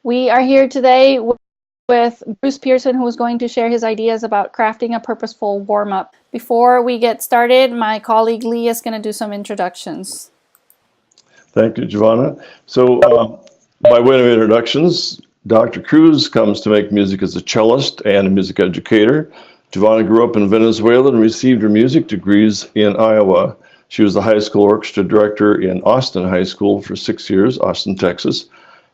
We are here today with Bruce Pearson, who is going to share his ideas about crafting a purposeful warm-up. Before we get started, my colleague Lee is going to do some introductions. Thank you, Giovanna. So, by way of introductions, Dr. Cruz comes to make music as a cellist and a music educator. Giovanna grew up in Venezuela and received her music degrees in Iowa. She was the high school orchestra director in Austin High School for 6 years, Austin, Texas,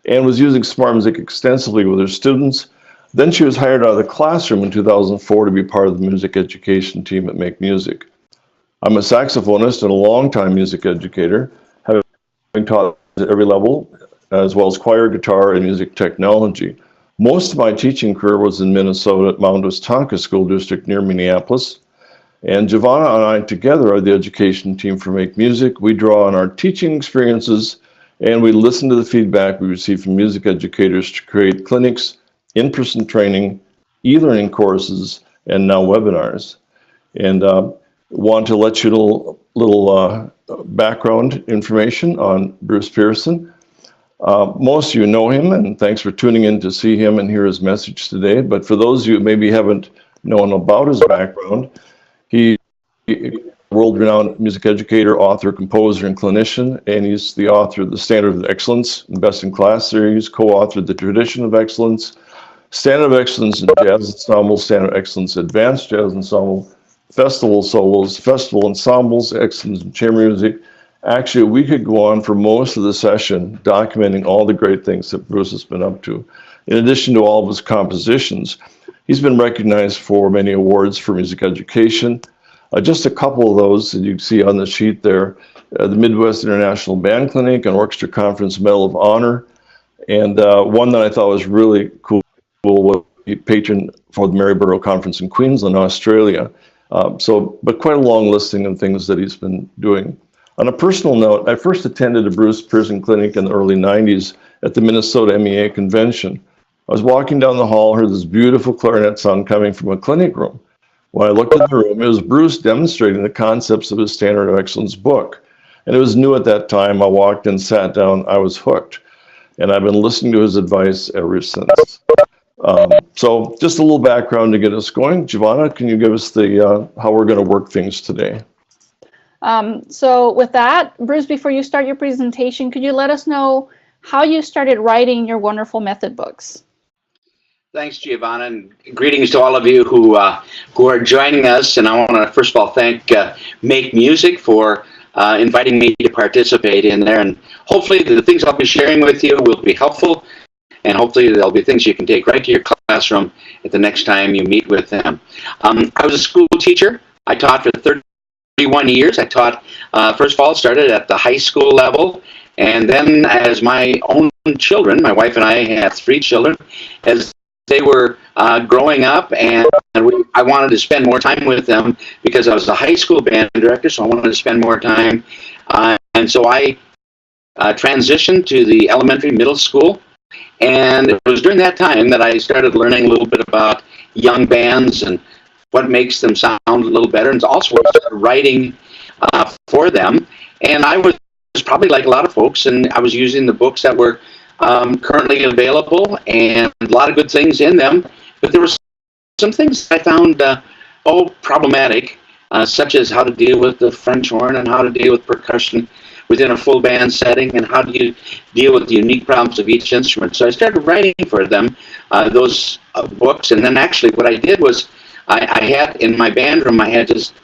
and was using smart music extensively with her students. Then she was hired out of the classroom in 2004 to be part of the music education team at Make Music. I'm a saxophonist and a longtime music educator, having taught at every level, as well as choir, guitar, and music technology. Most of my teaching career was in Minnesota at Mount Westonka School District near Minneapolis. And Giovanna and I together are the education team for Make Music. We draw on our teaching experiences and we listen to the feedback we receive from music educators to create clinics, in-person training, e-learning courses, and now webinars. And want to let you little background information on Bruce Pearson. Most of you know him, and thanks for tuning in to see him and hear his message today. But for those of you who maybe haven't known about his background, he's a world-renowned music educator, author, composer, and clinician, and he's the author of the Standard of Excellence and Best in Class series, co-authored the Tradition of Excellence, Standard of Excellence in Jazz Ensemble, Standard of Excellence Advanced Jazz Ensemble, Festival Solos, Festival Ensembles, Excellence in Chamber Music. Actually, we could go on for most of the session documenting all the great things that Bruce has been up to. In addition to all of his compositions, he's been recognized for many awards for music education. Just a couple of those that you can see on the sheet there, the Midwest International Band Clinic and Orchestra Conference Medal of Honor. And one that I thought was really cool was patron for the Maryborough Conference in Queensland, Australia. But quite a long listing of things that he's been doing. On a personal note, I first attended a Bruce Pearson clinic in the early 90s at the Minnesota MEA convention. I was walking down the hall, heard this beautiful clarinet sound coming from a clinic room. When I looked in the room, it was Bruce demonstrating the concepts of his Standard of Excellence book. And it was new at that time. I walked in, sat down, I was hooked. And I've been listening to his advice ever since. So just a little background to get us going. Giovanna, can you give us the how we're going to work things today? So with that, Bruce, before you start your presentation, could you let us know how you started writing your wonderful method books? Thanks, Giovanna, and greetings to all of you who are joining us. And I want to first of all thank Make Music for inviting me to participate in there. And hopefully the things I'll be sharing with you will be helpful. And hopefully there'll be things you can take right to your classroom at the next time you meet with them. I was a school teacher. I taught for 31 years. I taught, first of all, started at the high school level. And then as my own children, my wife and I had 3 children, as they were growing up, and I wanted to spend more time with them because I was a high school band director, so I wanted to spend more time. And so I transitioned to the elementary middle school. And it was during that time that I started learning a little bit about young bands and what makes them sound a little better, and also started writing for them. And I was probably like a lot of folks, and I was using the books that were currently available, and a lot of good things in them. But there were some things I found problematic, such as how to deal with the French horn and how to deal with percussion within a full band setting, and how do you deal with the unique problems of each instrument. So I started writing for them those books, and then actually what I did was I had in my band room, I had just,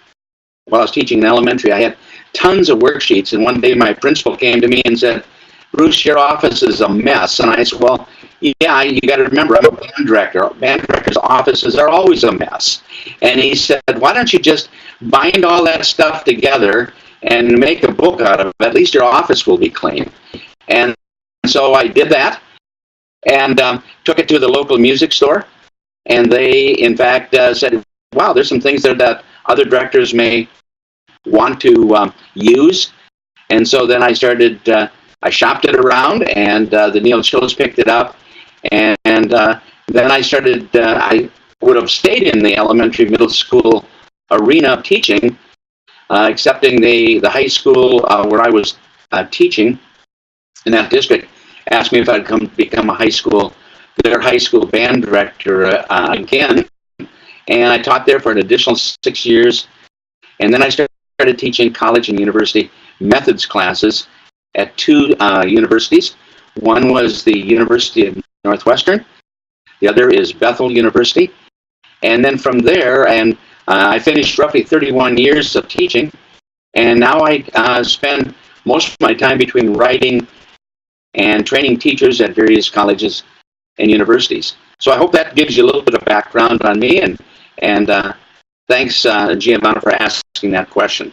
while I was teaching in elementary, I had tons of worksheets, and one day my principal came to me and said, "Bruce, your office is a mess." And I said, "Well, yeah, you got to remember, I'm a band director. Band directors' offices are always a mess." And he said, "Why don't you just bind all that stuff together and make a book out of it? At least your office will be clean." And so I did that, and took it to the local music store. And they, in fact, said, "Wow, there's some things there that other directors may want to use." And so then I started, I shopped it around, and the Neil Chills picked it up. And then I started, I would have stayed in the elementary, middle school arena of teaching, excepting the high school where I was teaching in that district asked me if I'd become their high school band director again. And I taught there for an additional 6 years. And then I started teaching college and university methods classes at two universities. One was the University of Northwestern. The other is Bethel University. And then from there, I finished roughly 31 years of teaching. And now I spend most of my time between writing and training teachers at various colleges and universities. So I hope that gives you a little bit of background on me, and thanks, Giovanna, for asking that question.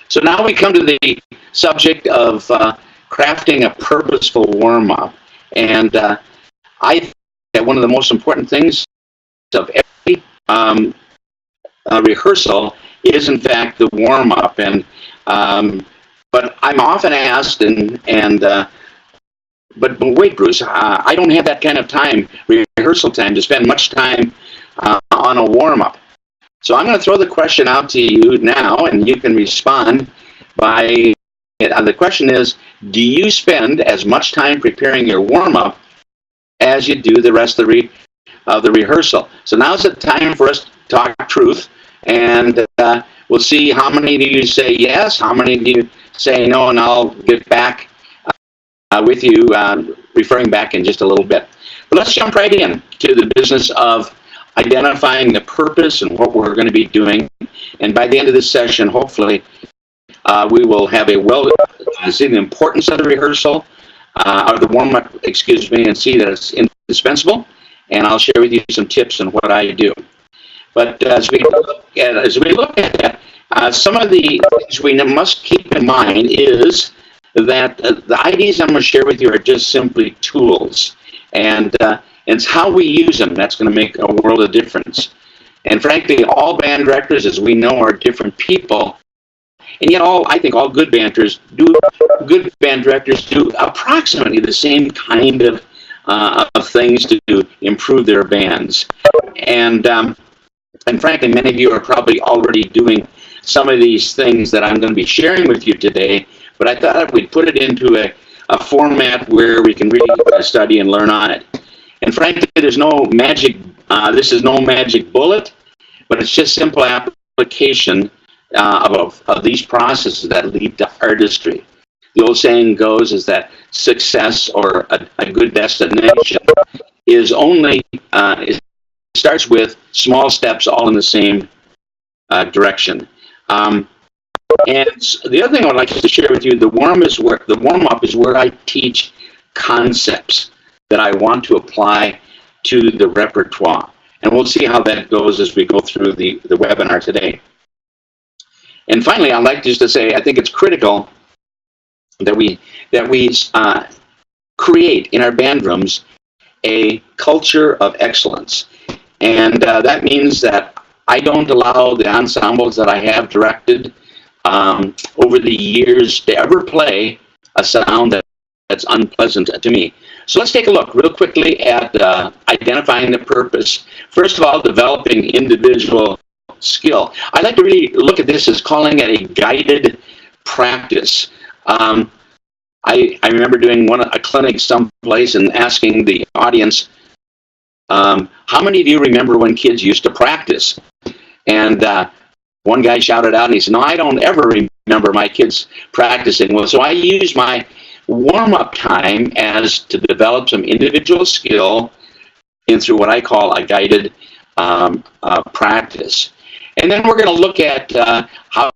So now we come to the subject of crafting a purposeful warm-up, and I think that one of the most important things of every rehearsal is, in fact, the warm-up, and but I'm often asked, but wait, Bruce, I don't have that kind of time, rehearsal time, to spend much time on a warm-up. So I'm going to throw the question out to you now, and you can respond by, the question is, do you spend as much time preparing your warm-up as you do the rest of the rehearsal? So now's the time for us to talk truth, and we'll see how many of you say yes, how many of you say no, and I'll get back with you, referring back in just a little bit. But let's jump right in to the business of identifying the purpose and what we're going to be doing. And by the end of this session, hopefully, we will have see the importance of the rehearsal, or the warm-up, excuse me, and see that it's indispensable. And I'll share with you some tips on what I do. But as we look at that, some of the things we must keep in mind is that the ideas I'm going to share with you are just simply tools, and it's how we use them that's going to make a world of difference. And frankly, all band directors, as we know, are different people, and yet I think all good band directors do approximately the same kind of things to improve their bands. And frankly, many of you are probably already doing some of these things that I'm going to be sharing with you today, but I thought we'd put it into a format where we can really study and learn on it. And frankly, there's no magic, this is no magic bullet, but it's just simple application of these processes that lead to artistry. The old saying goes is that success, or a good destination, is only, it starts with small steps all in the same direction. And the other thing I would like to share with you, the warm-up is where I teach concepts that I want to apply to the repertoire. And we'll see how that goes as we go through the webinar today. And finally, I'd like just to say, I think it's critical that we create in our band rooms a culture of excellence. And that means that I don't allow the ensembles that I have directed over the years to ever play a sound that's unpleasant to me. So let's take a look real quickly at identifying the purpose. First of all, developing individual skill. I like to really look at this as calling it a guided practice. I remember doing a clinic someplace and asking the audience, how many of you remember when kids used to practice? And one guy shouted out and he said, no, I don't ever remember my kids practicing. Well, so I use my warm-up time as to develop some individual skill through what I call a guided practice. And then we're going to look at how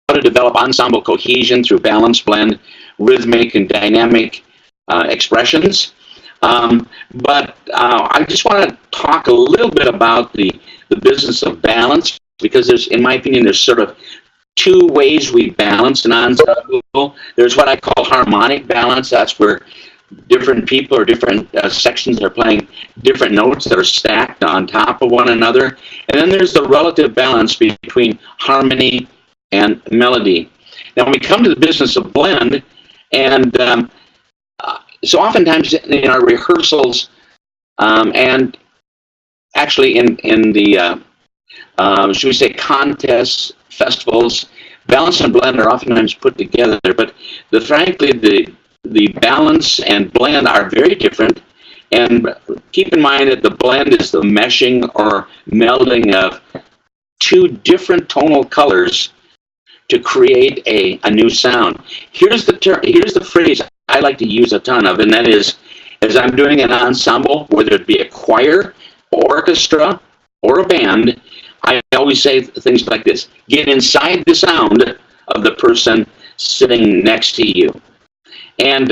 to develop ensemble cohesion through balance, blend, rhythmic, and dynamic expressions. But I just want to talk a little bit about the business of balance, because in my opinion, there's sort of two ways we balance an ensemble. There's what I call harmonic balance. That's where different people or different sections are playing different notes that are stacked on top of one another. And then there's the relative balance between harmony and melody. Now, when we come to the business of blend, and so oftentimes in our rehearsals, and actually in the, should we say, contests, festivals, balance and blend are oftentimes put together. But frankly, the balance and blend are very different. And keep in mind that the blend is the meshing or melding of two different tonal colors to create a new sound. Here's the phrase I like to use a ton of, and that is, as I'm doing an ensemble, whether it be a choir, orchestra, or a band, I always say things like this: get inside the sound of the person sitting next to you. And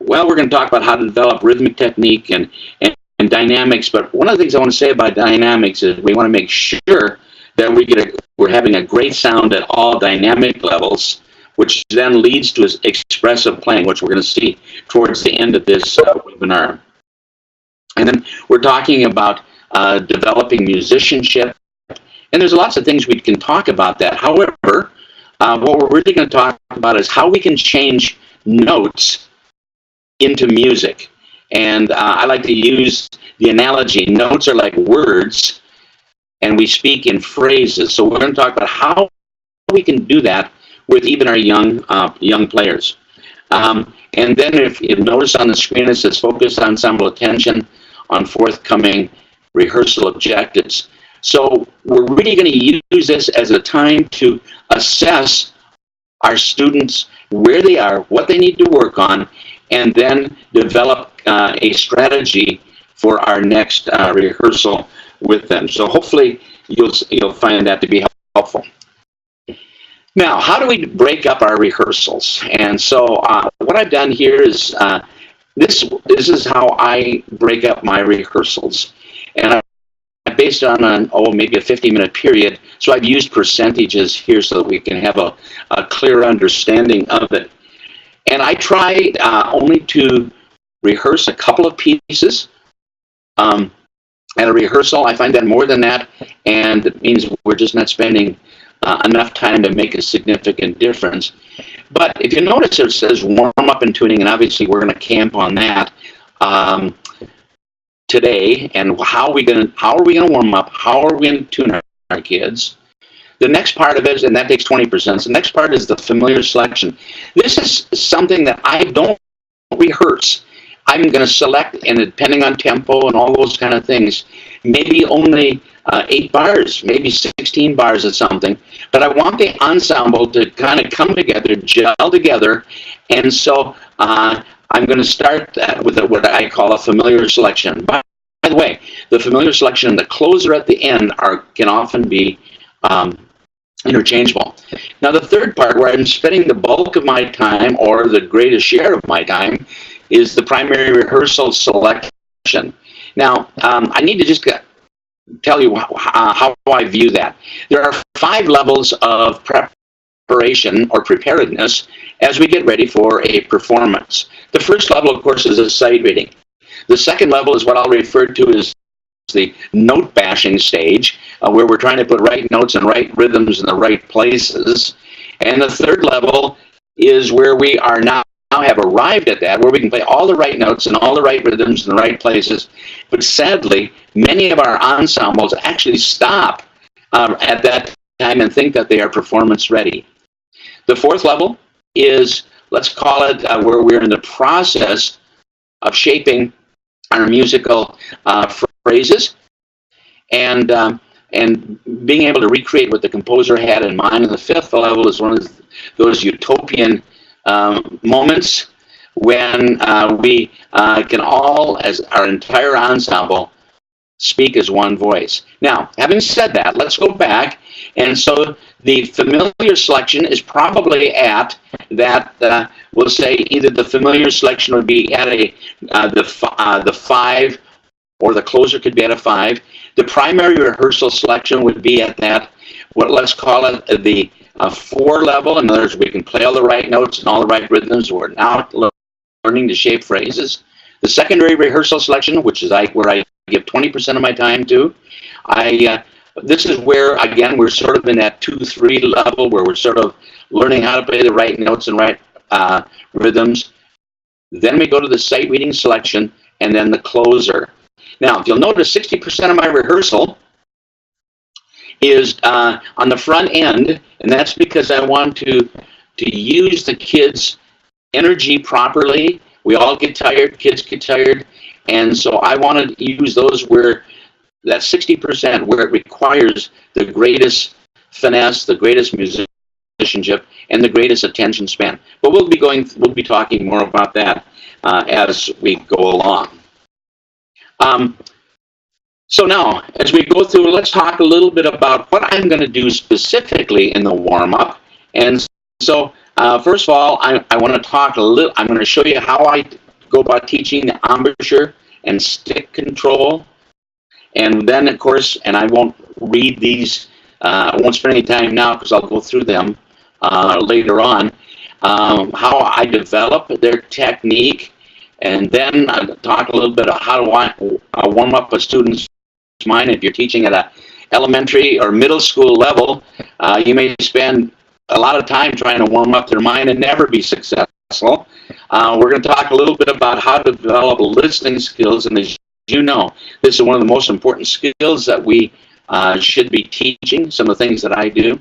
well, we're going to talk about how to develop rhythmic technique and dynamics, but one of the things I want to say about dynamics is we want to make sure that we're having a great sound at all dynamic levels, which then leads to expressive playing, which we're going to see towards the end of this webinar. And then we're talking about developing musicianship, and there's lots of things we can talk about that. However, what we're really going to talk about is how we can change notes into music. And I like to use the analogy, notes are like words, and we speak in phrases. So we're going to talk about how we can do that with even our young players. And then if you notice on the screen, it says focus ensemble attention on forthcoming rehearsal objectives. So we're really going to use this as a time to assess our students, where they are, what they need to work on, and then develop a strategy for our next rehearsal with them. So hopefully you'll find that to be helpful. Now, how do we break up our rehearsals? And so what I've done here is this is how I break up my rehearsals. And I based it on maybe a 50-minute period. So I've used percentages here so that we can have a clear understanding of it. And I try only to rehearse a couple of pieces at a rehearsal. I find that more than that, and it means we're just not spending enough time to make a significant difference. But if you notice, it says warm up and tuning, and obviously we're going to camp on that today. And how are we going to warm up? How are we going to tune our kids? The next part of it, and that takes 20%, the next part is the familiar selection. This is something that I don't rehearse. I'm going to select, and depending on tempo and all those kind of things, maybe only 8 bars, maybe 16 bars of something. But I want the ensemble to kind of come together, gel together, and so I'm going to start with what I call a familiar selection. By the way, the familiar selection and the closer at the end can often be interchangeable. Now, the third part, where I'm spending the bulk of my time, or the greatest share of my time, is the primary rehearsal selection. Now, I need to just tell you how I view that. There are 5 levels of preparation or preparedness as we get ready for a performance. The first level, of course, is a sight reading. The second level is what I'll refer to as the note bashing stage, where we're trying to put right notes and right rhythms in the right places. And the third level is where we are now have arrived at that, where we can play all the right notes and all the right rhythms in the right places. But sadly, many of our ensembles actually stop at that time and think that they are performance ready. The fourth level is, let's call it, where we're in the process of shaping our musical phrases and being able to recreate what the composer had in mind. And the fifth level is one of those utopian moments when we can all, as our entire ensemble, speak as one voice. Now, having said that, let's go back. And so the familiar selection is probably at that, we'll say either the familiar selection would be at the 5, or the closer could be at a 5. The primary rehearsal selection would be at that, let's call it the 4 level. In other words, we can play all the right notes and all the right rhythms. We're now learning to shape phrases. The secondary rehearsal selection, which is where I give 20% of my time to, this is where, again, we're sort of in that 2-3 level, where we're sort of learning how to play the right notes and right rhythms. Then we go to the sight reading selection, and then the closer. Now, if you'll notice, 60% of my rehearsal is on the front end, and that's because I want to use the kids' energy properly. We all get tired, kids get tired, and so I want to use those where that 60% where it requires the greatest finesse, the greatest musicianship, and the greatest attention span. But we'll be talking more about that as we go along. So now, as we go through, let's talk a little bit about what I'm going to do specifically in the warm-up. And so, first of all, I want to talk a little, I'm going to show you how I go about teaching the embouchure and stick control. And then, of course, and I won't read these, I won't spend any time now because I'll go through them later on, how I develop their technique. And then I'll talk a little bit of how do I warm up a student's mind. If you're teaching at a elementary or middle school level, you may spend a lot of time trying to warm up their mind and never be successful. We're going to talk a little bit about how to develop listening skills, and as you know, this is one of the most important skills that we should be teaching, some of the things that I do.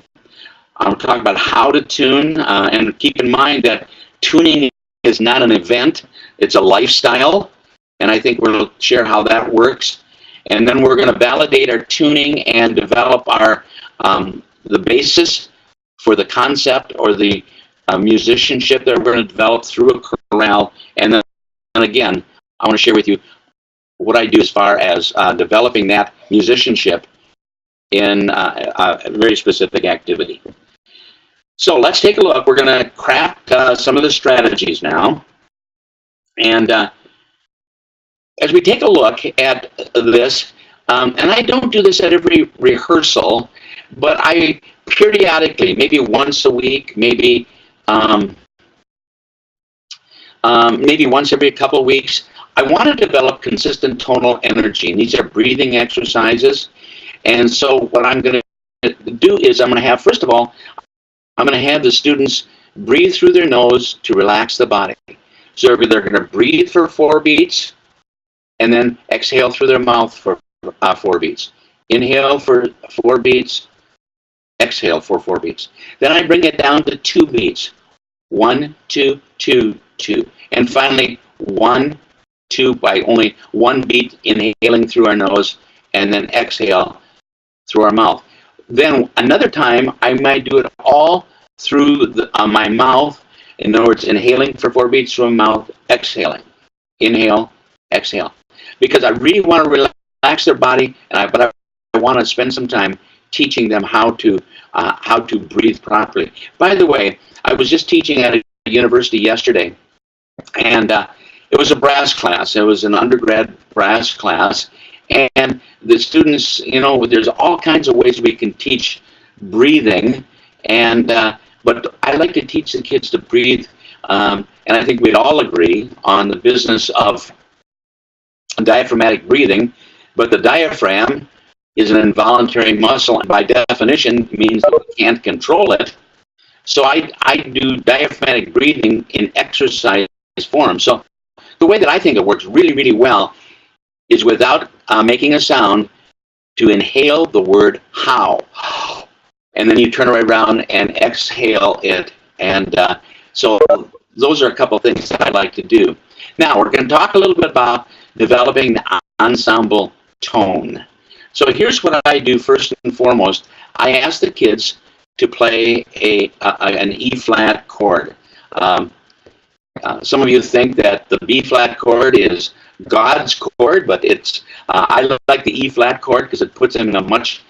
I'm talking about how to tune, and keep in mind that tuning is not an event, it's a lifestyle, and I think we'll share how that works. And then we're going to validate our tuning and develop our the basis for the concept or the musicianship that we're going to develop through a chorale. And then again, I want to share with you what I do as far as developing that musicianship in a very specific activity. So let's take a look. We're going to craft some of the strategies now. And as we take a look at this, and I don't do this at every rehearsal, but I periodically, maybe once a week, maybe once every couple of weeks, I want to develop consistent tonal energy. And these are breathing exercises. And so what I'm going to do is I'm going to have, first of all, I'm going to have the students breathe through their nose to relax the body. So they're going to breathe for 4 beats, and then exhale through their mouth for 4 beats. Inhale for 4 beats, exhale for 4 beats. Then I bring it down to 2 beats. 1, 2, 2, 2. And finally, 1, 2 by only 1 beat, inhaling through our nose, and then exhale through our mouth. Then another time, I might do it all through my mouth. In other words, inhaling for 4 beats through my mouth, exhaling. Inhale, exhale. Because I really want to relax their body, but I want to spend some time teaching them how to breathe properly. By the way, I was just teaching at a university yesterday, and it was a brass class. It was an undergrad brass class, and the students, you know, there's all kinds of ways we can teach breathing, and but I like to teach the kids to breathe, and I think we'd all agree on the business of diaphragmatic breathing, but the diaphragm is an involuntary muscle, and by definition means that we can't control it. So I do diaphragmatic breathing in exercise form. So the way that I think it works really, really well is without making a sound, to inhale the word how, and then you turn right around and exhale it. And so those are a couple of things that I like to do. Now we're going to talk a little bit about developing the ensemble tone. So here's what I do first and foremost. I ask the kids to play an E-flat chord. Some of you think that the B-flat chord is God's chord, but it's I like the E-flat chord because it puts them in a much,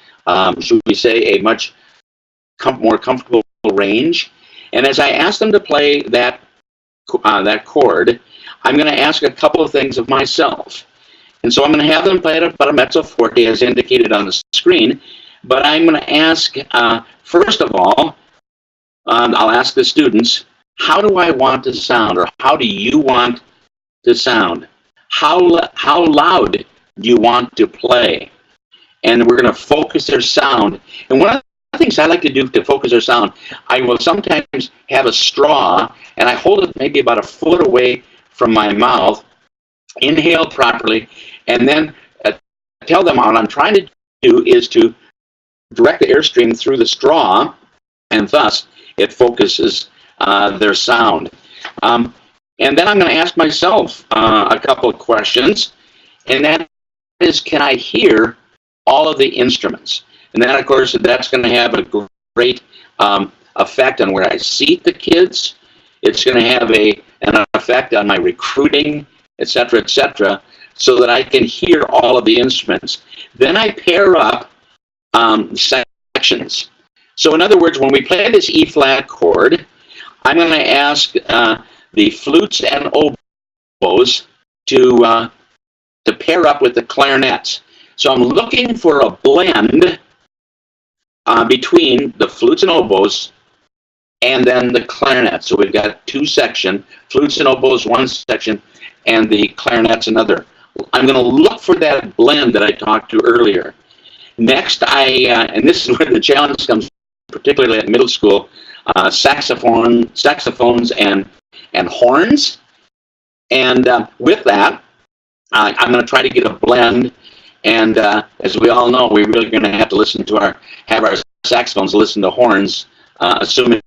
should we say, a much more comfortable range. And as I ask them to play that chord, I'm going to ask a couple of things of myself. And so I'm going to have them play it about a mezzo forte as indicated on the screen. But I'm going to ask, first of all, I'll ask the students, how do I want to sound, or how do you want to sound? How loud do you want to play? And we're going to focus their sound. And one of the things I like to do to focus their sound, I will sometimes have a straw, and I hold it maybe about a foot away from my mouth, inhale properly, and then tell them what I'm trying to do is to direct the airstream through the straw, and thus it focuses their sound. And then I'm going to ask myself a couple of questions, and that is, can I hear all of the instruments? And then, of course, that's going to have a great effect on where I seat the kids. It's going to have an effect on my recruiting, et cetera, so that I can hear all of the instruments. Then I pair up sections. So in other words, when we play this E-flat chord, I'm going to ask the flutes and oboes to pair up with the clarinets. So I'm looking for a blend between the flutes and oboes and then the clarinet. So we've got two sections, flutes and oboes one section, and the clarinets another. I'm going to look for that blend that I talked to earlier. Next, and this is where the challenge comes, particularly at middle school, saxophones and horns. And with that, I'm going to try to get a blend. And as we all know, we're really going to have to have our saxophones listen to horns, assuming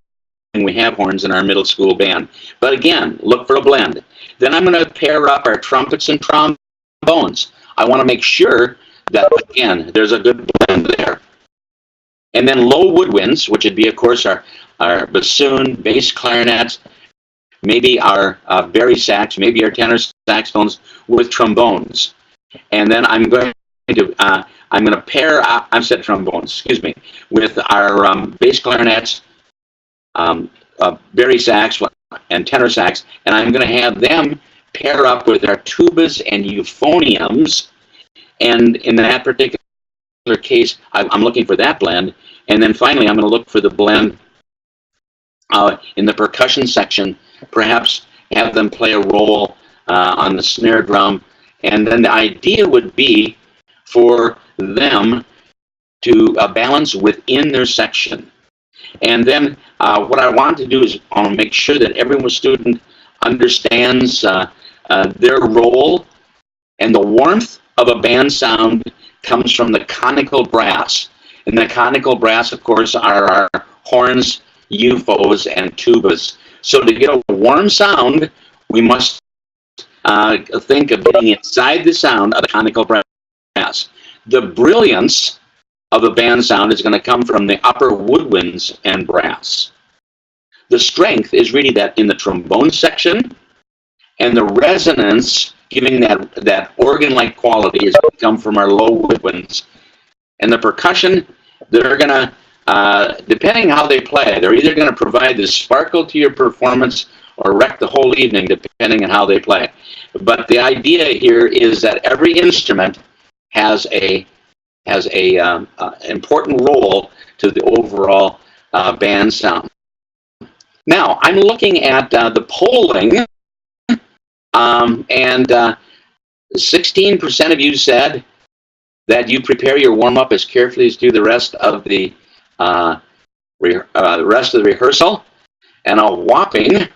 we have horns in our middle school band. But again, look for a blend. Then I'm going to pair up our trumpets and trombones. I want to make sure that, again, there's a good blend there. And then low woodwinds, which would be, of course, our bassoon, bass clarinets, maybe our bari sax, maybe our tenor saxophones with trombones. And then I'm going to pair up, I've said trombones, excuse me, with our bass clarinets, bari sax and tenor sax, and I'm going to have them pair up with our tubas and euphoniums. And in that particular case, I'm looking for that blend. And then finally, I'm going to look for the blend in the percussion section, perhaps have them play a role on the snare drum. And then the idea would be for them to balance within their section. And then what I want to do is make sure that every student understands their role, and the warmth of a band sound comes from the conical brass. And the conical brass, of course, are our horns, euphos, and tubas. So to get a warm sound, we must think of being inside the sound of the conical brass. The brilliance of the band sound is going to come from the upper woodwinds and brass. The strength is really that in the trombone section, and the resonance, giving that organ-like quality, is going to come from our low woodwinds. And the percussion, they're going to, depending how they play, they're either going to provide the sparkle to your performance or wreck the whole evening, depending on how they play. But the idea here is that every instrument has a important role to the overall band sound. Now, I'm looking at the polling, and 16% of you said that you prepare your warm-up as carefully as do the rest of the rehearsal, and a whopping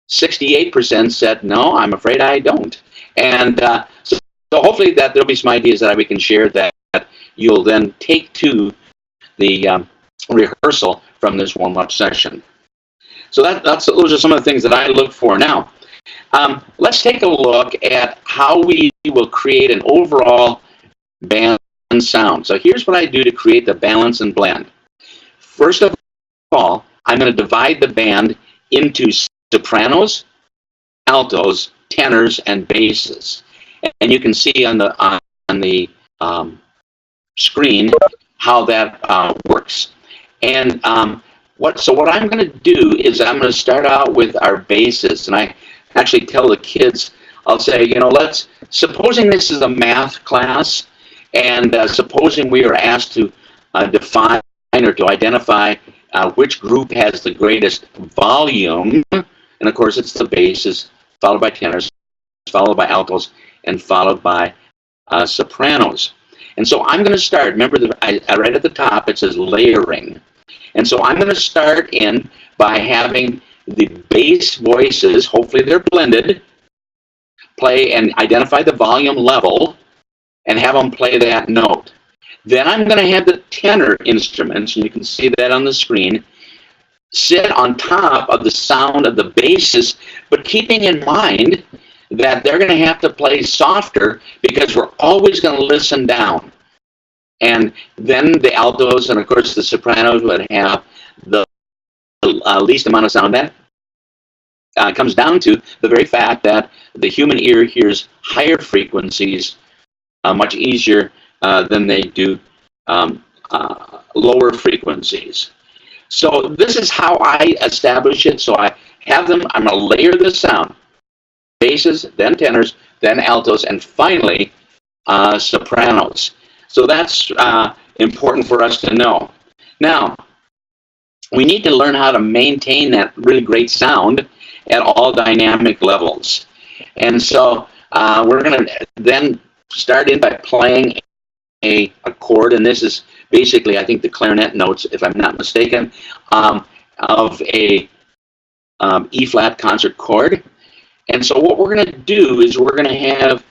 68% said, no, I'm afraid I don't. And so hopefully that there'll be some ideas that we can share that you'll then take to the rehearsal from this warm-up session. So those are some of the things that I look for. Now, let's take a look at how we will create an overall band sound. So here's what I do to create the balance and blend. First of all, I'm going to divide the band into sopranos, altos, tenors, and basses. And you can see on the screen how that works. And what I'm going to do is I'm going to start out with our basses, and I actually tell the kids, I'll say, supposing this is a math class, and supposing we are asked to define or to identify which group has the greatest volume, and of course it's the basses, followed by tenors, followed by altos, and followed by sopranos. And so I'm going to start, remember right at the top it says layering. And so I'm going to start in by having the bass voices, hopefully they're blended, play and identify the volume level and have them play that note. Then I'm going to have the tenor instruments, and you can see that on the screen, sit on top of the sound of the basses, but keeping in mind that they're going to have to play softer because we're always going to listen down. And then the altos and, of course, the sopranos would have the least amount of sound. That comes down to the very fact that the human ear hears higher frequencies much easier than they do lower frequencies. So this is how I establish it. So I have them, I'm going to layer the sound. Basses, then tenors, then altos, and finally sopranos. So that's important for us to know. Now, we need to learn how to maintain that really great sound at all dynamic levels. And so we're going to then start in by playing a chord, and this is basically, I think, the clarinet notes, if I'm not mistaken, of a E-flat concert chord. And so what we're going to do is we're going to have,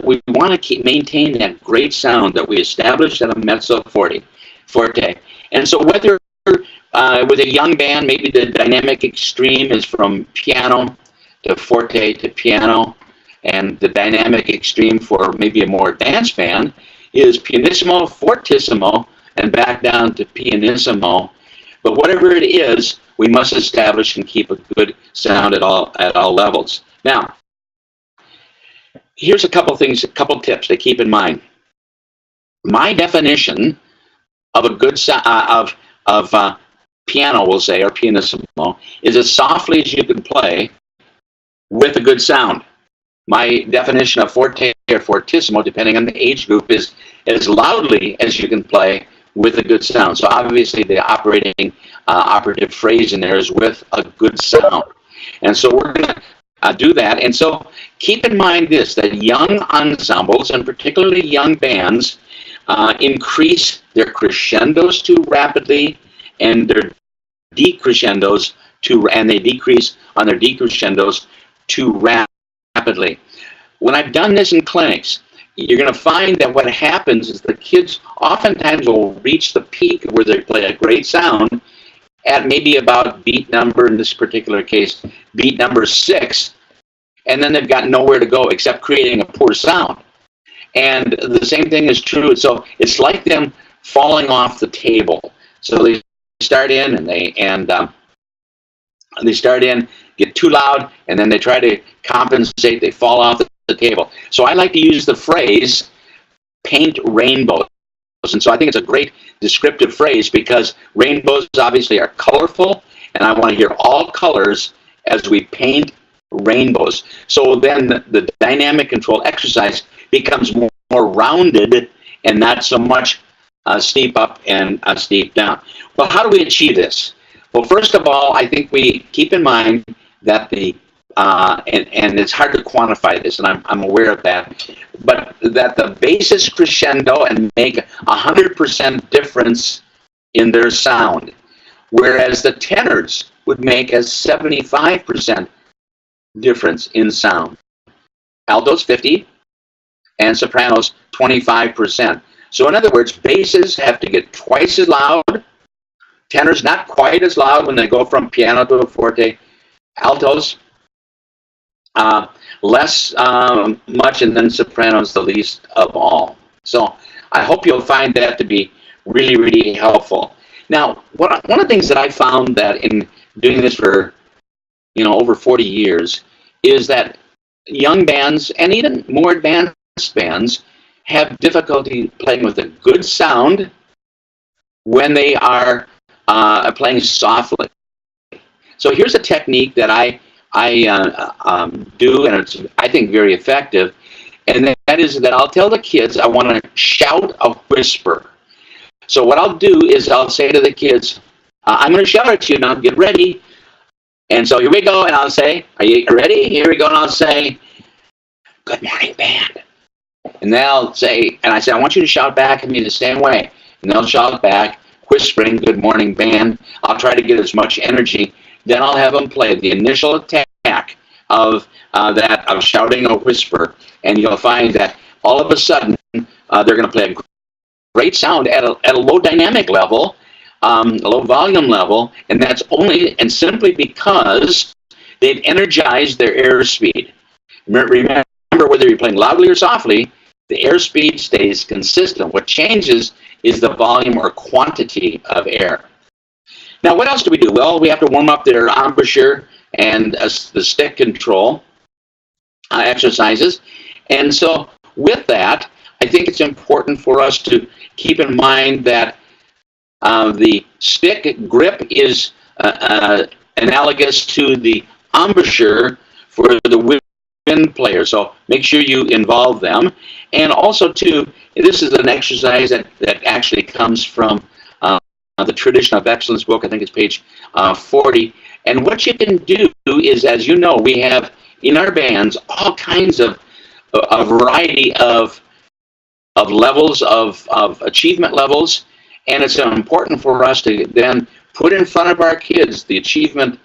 we want to maintain that great sound that we established at a mezzo forte. And so whether with a young band, maybe the dynamic extreme is from piano to forte to piano, and the dynamic extreme for maybe a more advanced band is pianissimo, fortissimo, and back down to pianissimo. But whatever it is, we must establish and keep a good sound at all levels. Now, here's a couple things, a couple tips to keep in mind. My definition of a good sound of piano, we'll say, or pianissimo, is as softly as you can play with a good sound. My definition of forte or fortissimo, depending on the age group, is as loudly as you can play with a good sound. So obviously the operative phrase in there is with a good sound. And so we're going to do that. And so keep in mind this, that young ensembles, and particularly young bands, increase their crescendos too rapidly and their decrescendos and they decrease on their decrescendos too rapidly. When I've done this in clinics, you're going to find that what happens is the kids oftentimes will reach the peak where they play a great sound at maybe about beat number, in this particular case, beat number 6, and then they've got nowhere to go except creating a poor sound. And the same thing is true. So it's like them falling off the table. So they start in and they start in, get too loud, and then they try to compensate. They fall off the table. So I like to use the phrase paint rainbows. And so I think it's a great descriptive phrase because rainbows obviously are colorful, and I want to hear all colors as we paint rainbows. So then the dynamic control exercise becomes more rounded and not so much steep up and steep down. Well, how do we achieve this? Well, first of all, I think we keep in mind that and it's hard to quantify this, and I'm aware of that, but that the basses crescendo and make 100% difference in their sound, whereas the tenors would make a 75% difference in sound. Altos 50, and sopranos 25%. So in other words, basses have to get twice as loud, tenors not quite as loud when they go from piano to a forte, altos less much, and then sopranos the least of all. So I hope you'll find that to be really, really helpful. Now, one of the things that I found that in doing this for over 40 years is that young bands and even more advanced bands have difficulty playing with a good sound when they are playing softly. So here's a technique that I do, and it's, I think, very effective, and that is that I'll tell the kids I want to shout a whisper. So what I'll do is I'll say to the kids, I'm going to shout at you now, get ready. And so here we go, and I'll say, are you ready? Here we go, and I'll say, good morning, band. And they'll say, and I say, I want you to shout back at me the same way. And they'll shout back, whispering, good morning, band. I'll try to get as much energy. Then I'll have them play the initial attack of of shouting a whisper, and you'll find that all of a sudden they're going to play a great sound at a low dynamic level, a low volume level, and that's only and simply because they've energized their airspeed. Remember, whether you're playing loudly or softly, the airspeed stays consistent. What changes is the volume or quantity of air. Now, what else do we do? Well, we have to warm up their embouchure and the stick control exercises. And so with that, I think it's important for us to keep in mind that the stick grip is analogous to the embouchure for the wind player. So make sure you involve them. And also, too, this is an exercise that actually comes from the Tradition of Excellence book. I think it's page 40. And what you can do is, as you know, we have in our bands all kinds of a variety of levels of achievement levels, and it's important for us to then put in front of our kids the achievement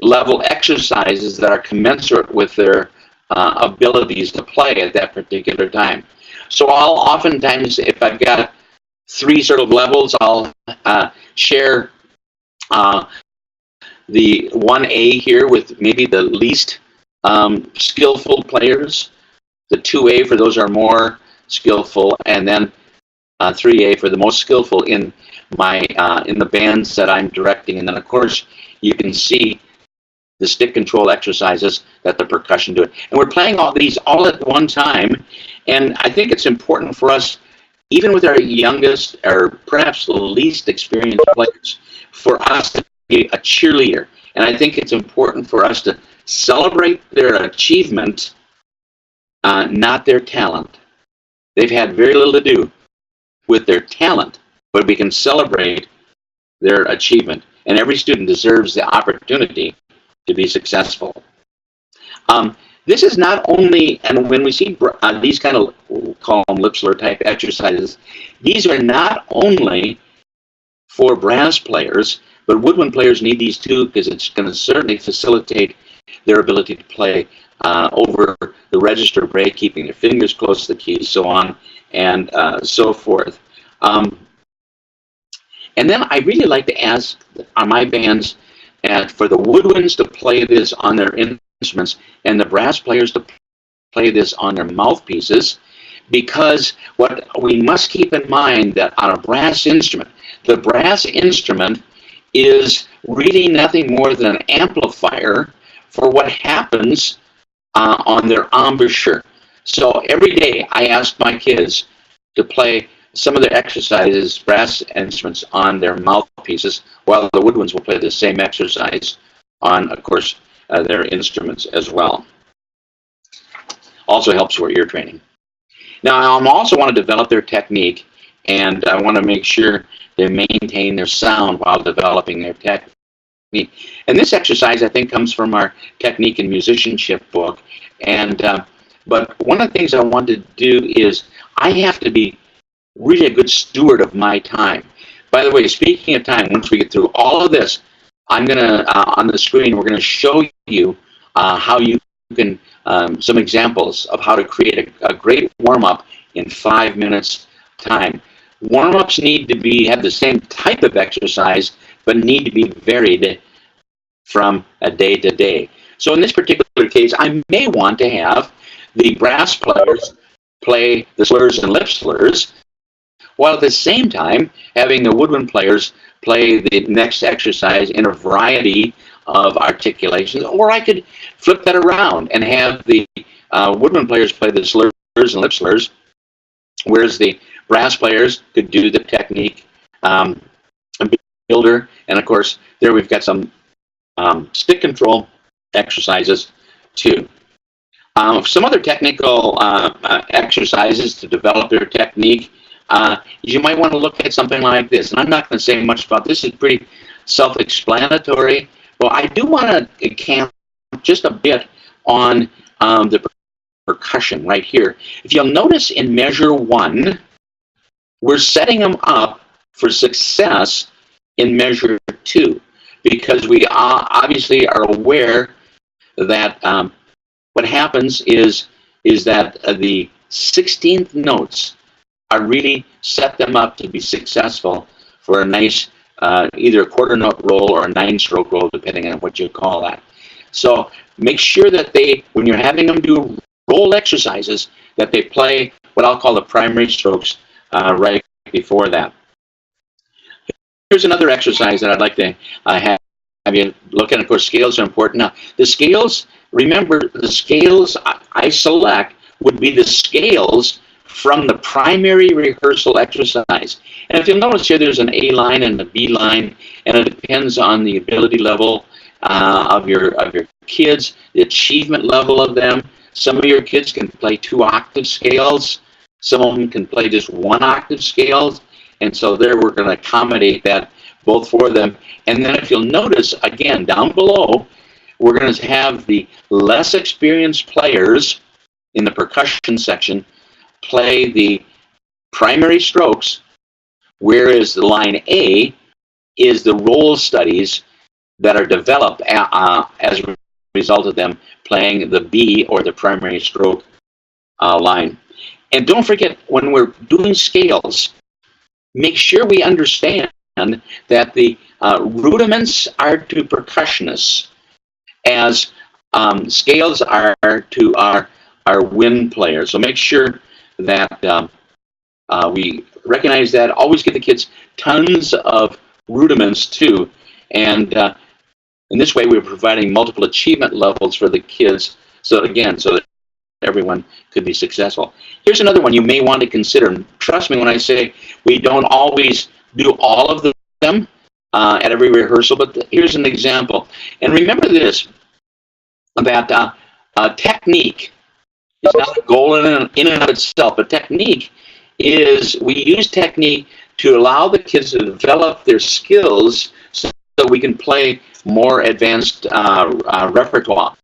level exercises that are commensurate with their abilities to play at that particular time. So I'll oftentimes, if I've got 3 sort of levels, I'll share the 1A here with maybe the least skillful players, the 2A for those who are more skillful, and then 3A for the most skillful in my in the bands that I'm directing. And then, of course, you can see the stick control exercises that the percussion do. And we're playing all these all at one time. And I think it's important for us, even with our youngest or perhaps the least experienced players, for us to be a cheerleader. And I think it's important for us to celebrate their achievement, not their talent. They've had very little to do with their talent, but we can celebrate their achievement. And every student deserves the opportunity to be successful. This is not only, and when we see these kind of, we'll call them lip slur type exercises, these are not only for brass players, but woodwind players need these too, because it's going to certainly facilitate their ability to play over the register break, keeping their fingers close to the keys, so on and so forth. And then I really like to ask on my bands for the woodwinds to play this on their instruments and the brass players to play this on their mouthpieces, because what we must keep in mind that on a brass instrument, the brass instrument is really nothing more than an amplifier for what happens on their embouchure. So every day I ask my kids to play some of their exercises, brass instruments, on their mouthpieces, while the woodwinds will play the same exercise on, of course, their instruments as well. Also helps for ear training. Now, I also want to develop their technique, and I want to make sure they maintain their sound while developing their technique. And this exercise, I think, comes from our Technique and Musicianship book. And but one of the things I want to do is I have to be really a good steward of my time. By the way, speaking of time, once we get through all of this, I'm going to, on the screen, we're going to show you how you can, some examples of how to create a great warm-up in 5 minutes time. Warm-ups need to have the same type of exercise, but need to be varied from a day to day. So in this particular case, I may want to have the brass players play the slurs and lip slurs, while at the same time having the woodwind players play the next exercise in a variety of articulations. Or I could flip that around and have the woodwind players play the slurs and lip slurs, whereas the brass players could do the technique builder. And of course, there we've got some stick control exercises too. Some other technical exercises to develop their technique. You might want to look at something like this. And I'm not going to say much about this. It's pretty self-explanatory. Well, I do want to camp just a bit on the percussion right here. If you'll notice in measure 1, we're setting them up for success in measure 2, because we obviously are aware that what happens is that the 16th notes are really set them up to be successful for a nice either a quarter note roll or a 9-stroke roll, depending on what you call that. So make sure that when you're having them do roll exercises, that they play what I'll call the primary strokes right before that. Here's another exercise that I'd like to have you look at. Of course, scales are important. Now, the scales, remember, the scales I select would be the scales from the primary rehearsal exercise. And if you'll notice here, there's an A line and a B line, and it depends on the ability level of your kids, the achievement level of them. Some of your kids can play 2-octave scales. Some of them can play just 1-octave scales. And so there we're going to accommodate that both for them. And then if you'll notice, again, down below, we're going to have the less experienced players in the percussion section play the primary strokes, whereas the line A is the roll studies that are developed as a result of them playing the B, or the primary stroke line. And don't forget, when we're doing scales, make sure we understand that the rudiments are to percussionists as scales are to our wind players. So make sure that we recognize that. Always give the kids tons of rudiments too. And in this way, we're providing multiple achievement levels for the kids, so that everyone could be successful. Here's another one you may want to consider. Trust me when I say we don't always do all of them at every rehearsal, but here's an example. And remember this, that technique is not a goal in and of itself, but technique is, we use technique to allow the kids to develop their skills so we can play more advanced repertoire.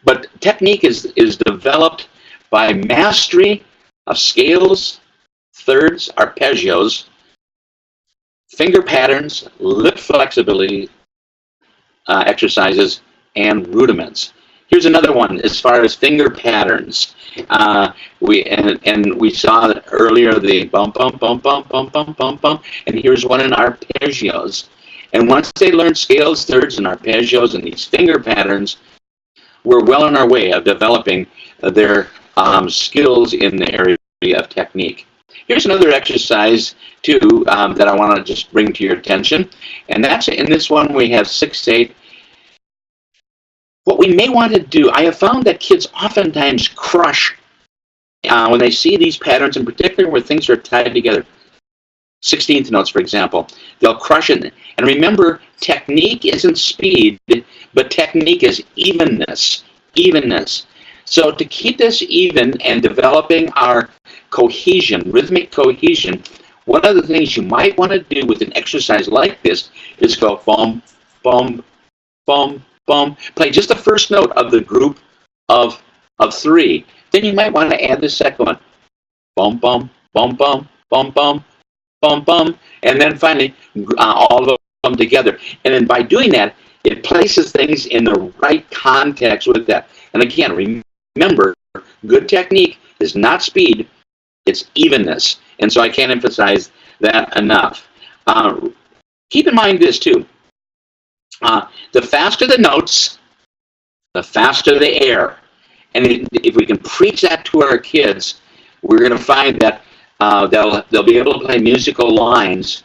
But technique is developed by mastery of scales, thirds, arpeggios, finger patterns, lip flexibility exercises, and rudiments. Here's another one as far as finger patterns. We saw earlier the bum bum bum bum bum bum bum bum, and here's one in arpeggios. And once they learn scales, thirds, and arpeggios and these finger patterns, we're well on our way of developing their skills in the area of technique. Here's another exercise, too, that I want to just bring to your attention. And that's, in this one, we have 6/8. What we may want to do, I have found that kids oftentimes crush when they see these patterns, in particular where things are tied together. 16th notes, for example, they'll crush it. And remember, technique isn't speed, but technique is evenness. So to keep this even and developing our cohesion, rhythmic cohesion, one of the things you might want to do with an exercise like this is go bum, bum, bum, bum. Play just the first note of the group of 3. Then you might want to add the second one. Bum, bum, bum, bum, bum, bum, bum, bum. And then finally, all of them together. And then by doing that, it places things in the right context with that. And again, remember, good technique is not speed, it's evenness. And so I can't emphasize that enough. Keep in mind this too. The faster the notes, the faster the air. And if we can preach that to our kids, we're going to find that they'll be able to play musical lines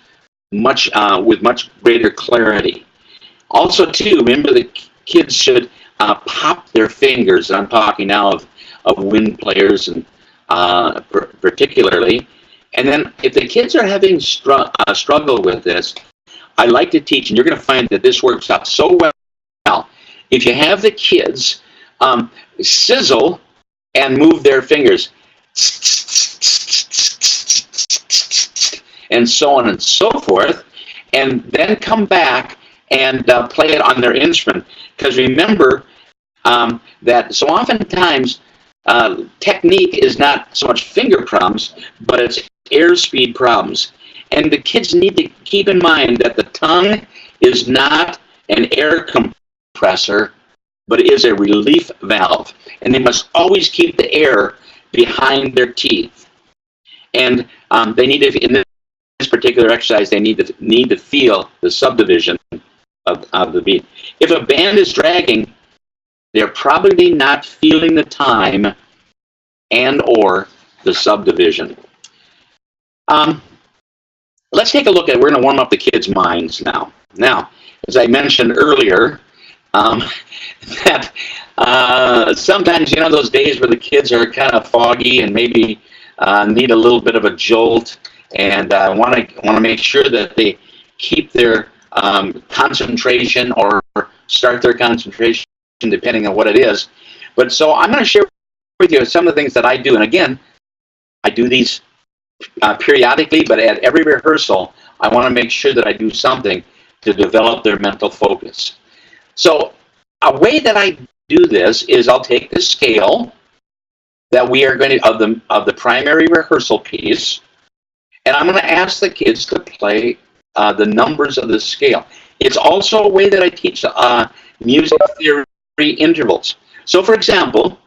with much greater clarity. Also, too, remember the kids should pop their fingers. I'm talking now of wind players, and particularly. And then if the kids are having struggle with this, I like to teach, and you're going to find that this works out so well. If you have the kids sizzle and move their fingers, and so on and so forth, and then come back and play it on their instrument. Because remember that so oftentimes technique is not so much finger problems, but it's airspeed problems. And the kids need to keep in mind that the tongue is not an air compressor, but it is a relief valve. And they must always keep the air behind their teeth. And they need to, in this particular exercise, they need to feel the subdivision of the beat. If a band is dragging, they're probably not feeling the time and or the subdivision. Let's take a look at, we're going to warm up the kids' minds now. Now, as I mentioned earlier, that sometimes, you know, those days where the kids are kind of foggy and maybe need a little bit of a jolt, and want to make sure that they keep their concentration or start their concentration, depending on what it is. But so I'm going to share with you some of the things that I do. And again, I do these periodically, but at every rehearsal, I want to make sure that I do something to develop their mental focus. So a way that I do this is I'll take the scale that we are going to, of the primary rehearsal piece, and I'm going to ask the kids to play the numbers of the scale. It's also a way that I teach music theory intervals. So for example,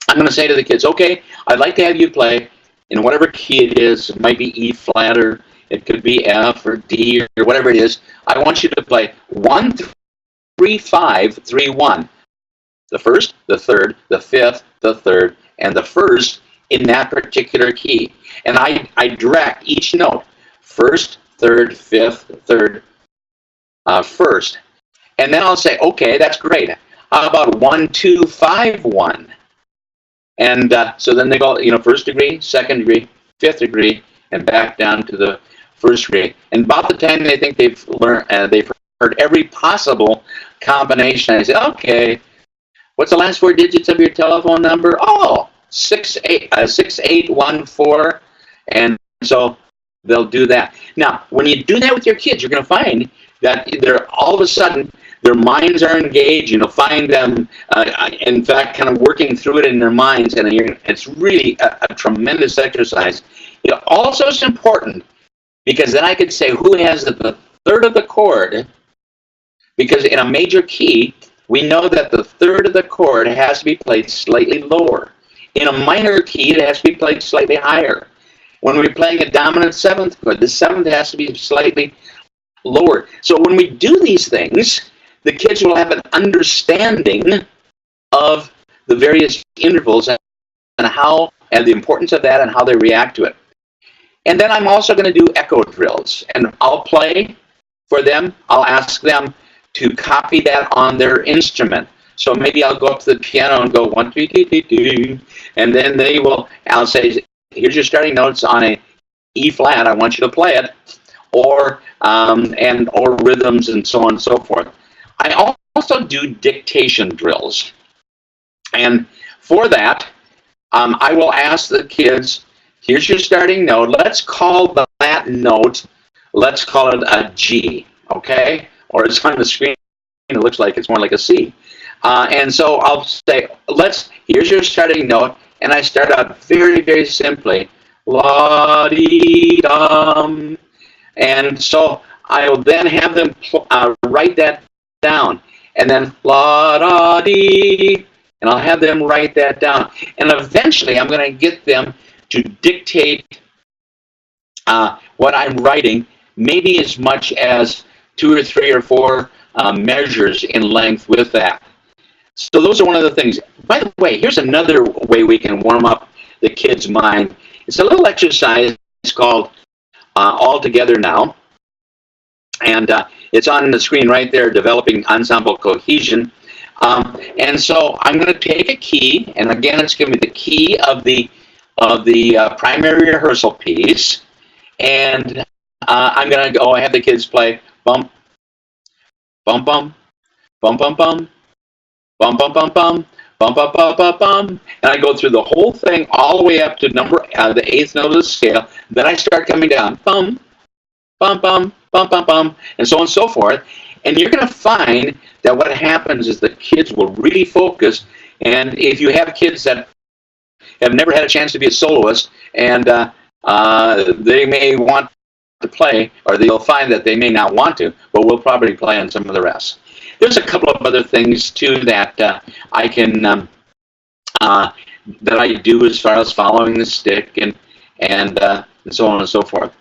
I'm going to say to the kids, okay, I'd like to have you play in whatever key it is. It might be E flat, or it could be F or D or whatever it is. I want you to play 1, 3, 5, 3, 1. The first, the third, the fifth, the third, and the first in that particular key. And I direct each note, first, third, fifth, third, first. And then I'll say, okay, that's great. How about 1, 2, 5, 1? And so then they go, you know, first degree, second degree, fifth degree, and back down to the first degree. And about the time they think they've learned, they've heard every possible combination, I say, okay, what's the last 4 digits of your telephone number? Oh, 6814. And so they'll do that. Now, when you do that with your kids, you're going to find that they're all of a sudden, their minds are engaged. You'll find them, in fact, kind of working through it in their minds, and it's really a tremendous exercise. It also is important because then I could say who has the third of the chord, because in a major key, we know that the third of the chord has to be played slightly lower. In a minor key, it has to be played slightly higher. When we're playing a dominant seventh chord, the seventh has to be slightly lower. So when we do these things, the kids will have an understanding of the various intervals and how, and the importance of that and how they react to it. And then I'm also going to do echo drills, and I'll play for them. I'll ask them to copy that on their instrument. So maybe I'll go up to the piano and go 1, 2, 3, 2, and then I'll say, here's your starting notes on a E flat. I want you to play it, or rhythms and so on and so forth. I also do dictation drills, and for that, I will ask the kids, here's your starting note. Let's call that note, let's call it a G, okay? Or it's on the screen, it looks like it's more like a C. And so I'll say, here's your starting note, and I start out very, very simply, la-dee-dum. And so I will then have them write that down, and then la-da-dee, and I'll have them write that down. And eventually I'm going to get them to dictate what I'm writing, maybe as much as 2 or 3 or 4 measures in length with that. So those are one of the things. By the way, here's another way we can warm up the kid's mind. It's a little exercise called All Together Now. And it's on the screen right there, Developing Ensemble Cohesion. And so I'm going to take a key, and again, it's going to be the key of the primary rehearsal piece. And I'm going to go, I have the kids play bump, bum, bum, bum, bum, bum, bum, bum, bum, bum, bum, bum, bum, bum, bum, and I go through the whole thing all the way up to the 8th note of the scale. Then I start coming down, bum, bum, bum, bum, bum, bum, and so on and so forth. And you're going to find that what happens is the kids will really focus. And if you have kids that have never had a chance to be a soloist, and they may want to play, or they'll find that they may not want to, but we'll probably play on some of the rest. There's a couple of other things too that I can that I do as far as following the stick and so on and so forth.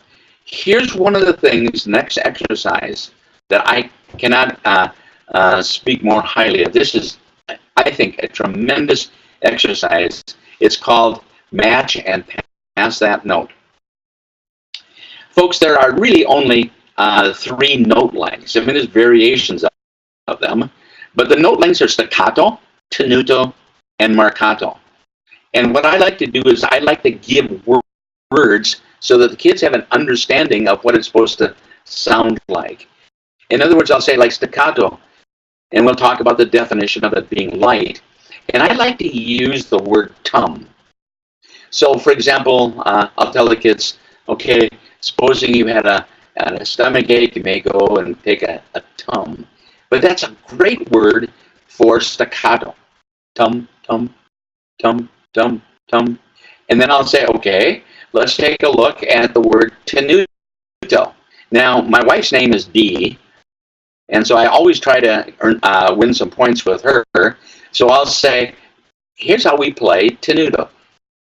here's one of the things, next exercise, that I cannot speak more highly of. This is, I think, a tremendous exercise. It's called Match and Pass That Note. Folks, there are really only 3 note lengths. I mean, there's variations of them, but the note lengths are staccato, tenuto, and marcato. And what I like to do is I like to give words so that the kids have an understanding of what it's supposed to sound like. In other words, I'll say like staccato, and we'll talk about the definition of it being light. And I like to use the word tum. So, for example, I'll tell the kids, okay, supposing you had a stomach ache, you may go and take a tum. But that's a great word for staccato. Tum, tum, tum, tum, tum. And then I'll say, okay, let's take a look at the word tenuto. Now, my wife's name is Dee, and so I always try to win some points with her. So I'll say, here's how we play tenuto.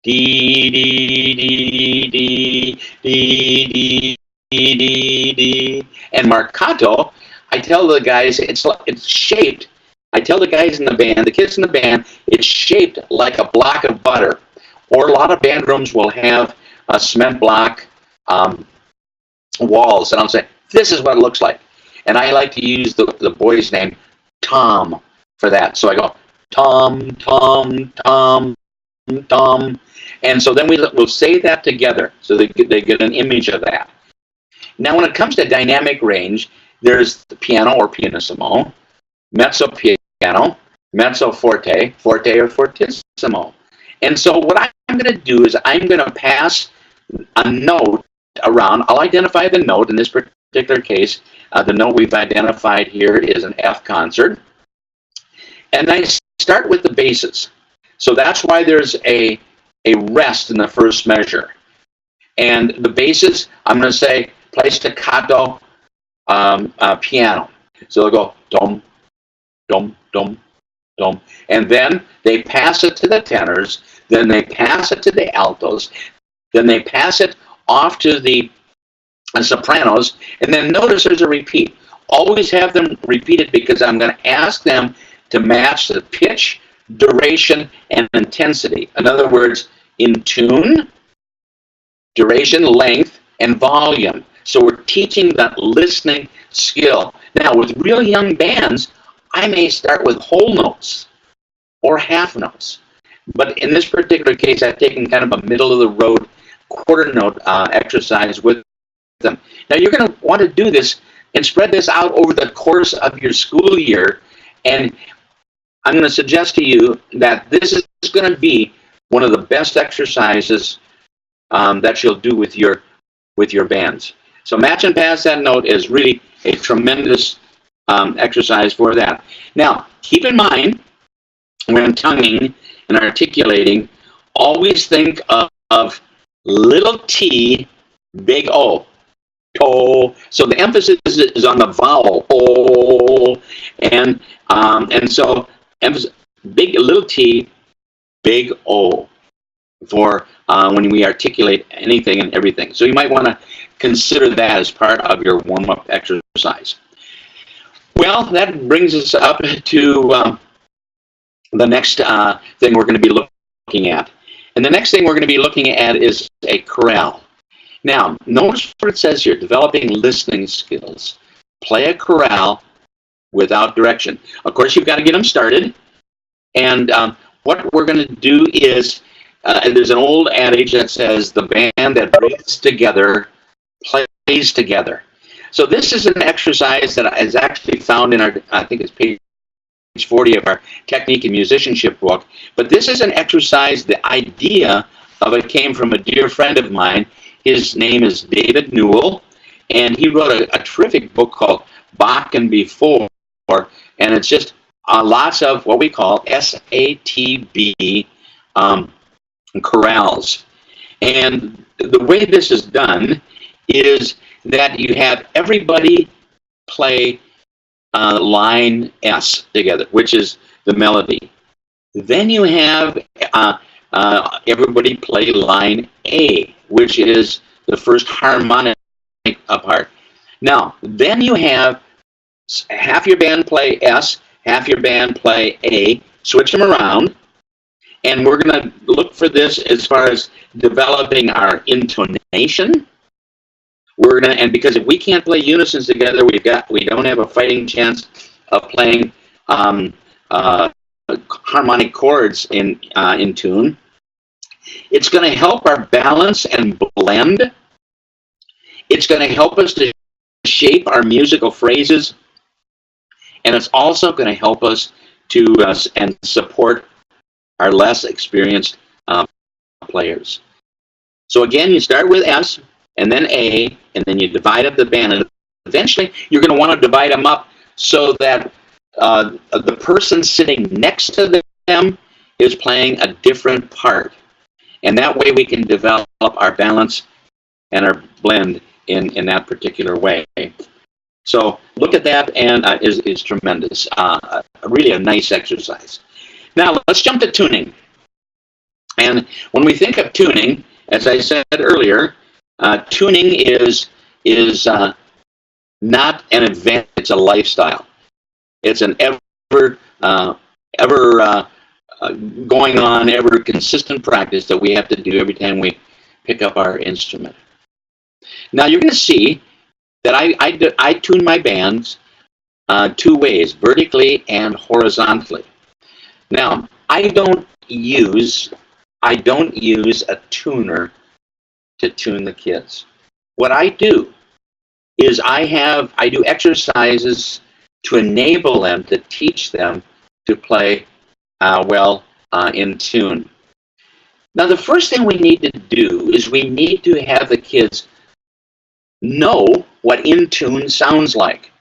Dee, dee, dee, dee, dee, dee, dee, dee. And marcato, I tell the guys, it's shaped. I tell the guys in the band, the kids in the band, it's shaped like a block of butter. Or a lot of band rooms will have a cement block walls. And I'll say, this is what it looks like. And I like to use the boy's name, Tom, for that. So I go, Tom, Tom, Tom, Tom. And so then we'll say that together so they get an image of that. Now, when it comes to dynamic range, there's the piano or pianissimo, mezzo piano, mezzo forte, forte or fortissimo. And so what I'm going to do is I'm going to pass a note around. I'll identify the note. In this particular case, the note we've identified here is an F concert. And I start with the basses. So that's why there's a rest in the first measure. And the basses, I'm going to say, play staccato piano. So they'll go dum, dum, dum, dum. And then they pass it to the tenors. Then they pass it to the altos. Then they pass it off to the sopranos. And then notice there's a repeat. Always have them repeat it because I'm going to ask them to match the pitch, duration, and intensity. In other words, in tune, duration, length, and volume. So we're teaching that listening skill. Now, with real young bands, I may start with whole notes or half notes. But in this particular case, I've taken kind of a middle-of-the-road quarter note exercise with them. Now, you're going to want to do this and spread this out over the course of your school year. And I'm going to suggest to you that this is going to be one of the best exercises that you'll do with your bands. So match and pass that note is really a tremendous exercise for that. Now, keep in mind, when tonguing and articulating, always think of little t, big O. To. So the emphasis is on the vowel O, and so emphasis big little t, big O for when we articulate anything and everything. So you might want to consider that as part of your warm-up exercise. Well, that brings us up to the next thing we're going to be looking at. And the next thing we're going to be looking at is a chorale. Now, notice what it says here, developing listening skills. Play a chorale without direction. Of course, you've got to get them started. And what we're going to do is, there's an old adage that says, the band that breathes together plays together. So this is an exercise that is actually found in our, I think it's page 40 of our Technique and Musicianship book. But this is an exercise, the idea of it came from a dear friend of mine. His name is David Newell, and he wrote a terrific book called Bach and Before, and it's just lots of what we call SATB chorales. And the way this is done is that you have everybody play line S together, which is the melody. Then you have everybody play line A, which is the first harmonic part. Now, then you have half your band play S, half your band play A, switch them around, and we're going to look for this as far as developing our intonation. We're going to, and because if we can't play unisons together, we don't have a fighting chance of playing harmonic chords in tune. It's going to help our balance and blend. It's going to help us to shape our musical phrases, and it's also going to help us to and support our less experienced players. So again, you start with S, and then A, and then you divide up the band, and eventually you're going to want to divide them up so that the person sitting next to them is playing a different part, and that way we can develop our balance and our blend in that particular way. So look at that, and is tremendous. Really a nice exercise. Now let's jump to tuning. And when we think of tuning, as I said earlier, tuning is not an event; it's a lifestyle. It's an ever going on, ever consistent practice that we have to do every time we pick up our instrument. Now you're going to see that I tune my bands two ways, vertically and horizontally. Now I don't use a tuner to tune the kids. What I do is I do exercises to enable them, to teach them to play well in tune. Now the first thing we need to do is we need to have the kids know what in tune sounds like.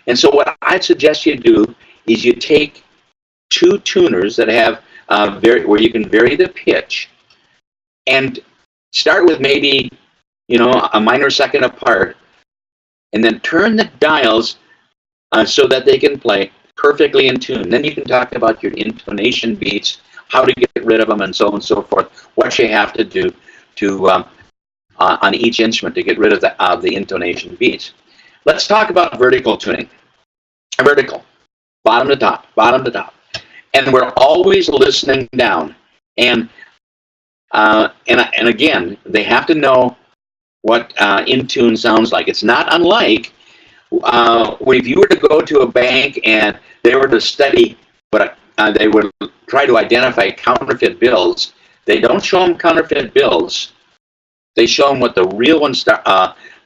And so what I'd suggest you do is you take two tuners that have where you can vary the pitch, and start with maybe a minor second apart, and then turn the dials so that they can play perfectly in tune. Then you can talk about your intonation beats, how to get rid of them, and so on and so forth, what you have to do to on each instrument to get rid of the intonation beats. Let's talk about vertical tuning. Vertical, bottom to top, bottom to top. And we're always listening down. And again, they have to know what in tune sounds like. It's not unlike if you were to go to a bank and they were to study, but they would try to identify counterfeit bills. They don't show them counterfeit bills. They show them what the real one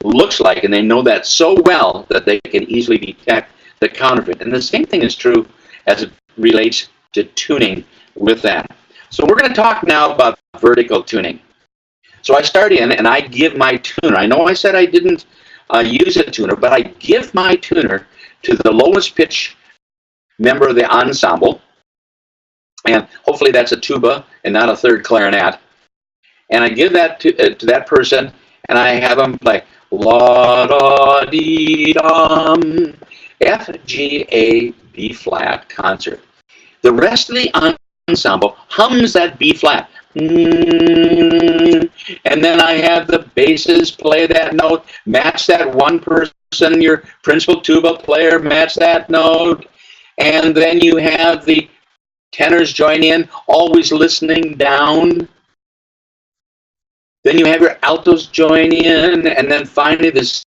looks like, and they know that so well that they can easily detect the counterfeit. And the same thing is true as it relates to tuning with that. So we're going to talk now about vertical tuning. So I start in and I give my tuner. I know I said I didn't use a tuner, but I give my tuner to the lowest pitch member of the ensemble. And hopefully that's a tuba and not a third clarinet. And I give that to that person, and I have them play la da dee dum, F G A B flat concert. The rest of the ensemble hums that B flat. And then I have the basses play that note, match that one person, your principal tuba player, match that note. And then you have the tenors join in, always listening down. Then you have your altos join in, and then finally the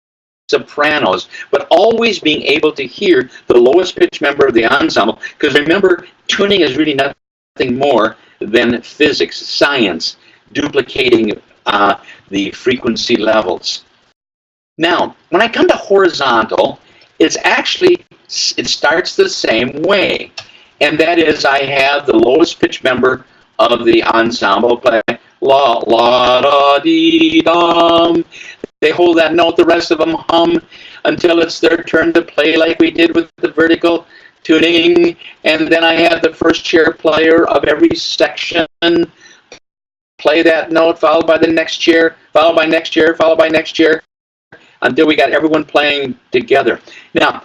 sopranos, but always being able to hear the lowest pitch member of the ensemble, because remember, tuning is really nothing more than physics, science, duplicating the frequency levels. Now, when I come to horizontal, it starts the same way, and that is I have the lowest pitch member of the ensemble play la la da dee dum. They hold that note, the rest of them hum until it's their turn to play, like we did with the vertical tuning. And then I have the first chair player of every section play that note, followed by the next chair, followed by next chair, followed by next chair, until we got everyone playing together. Now,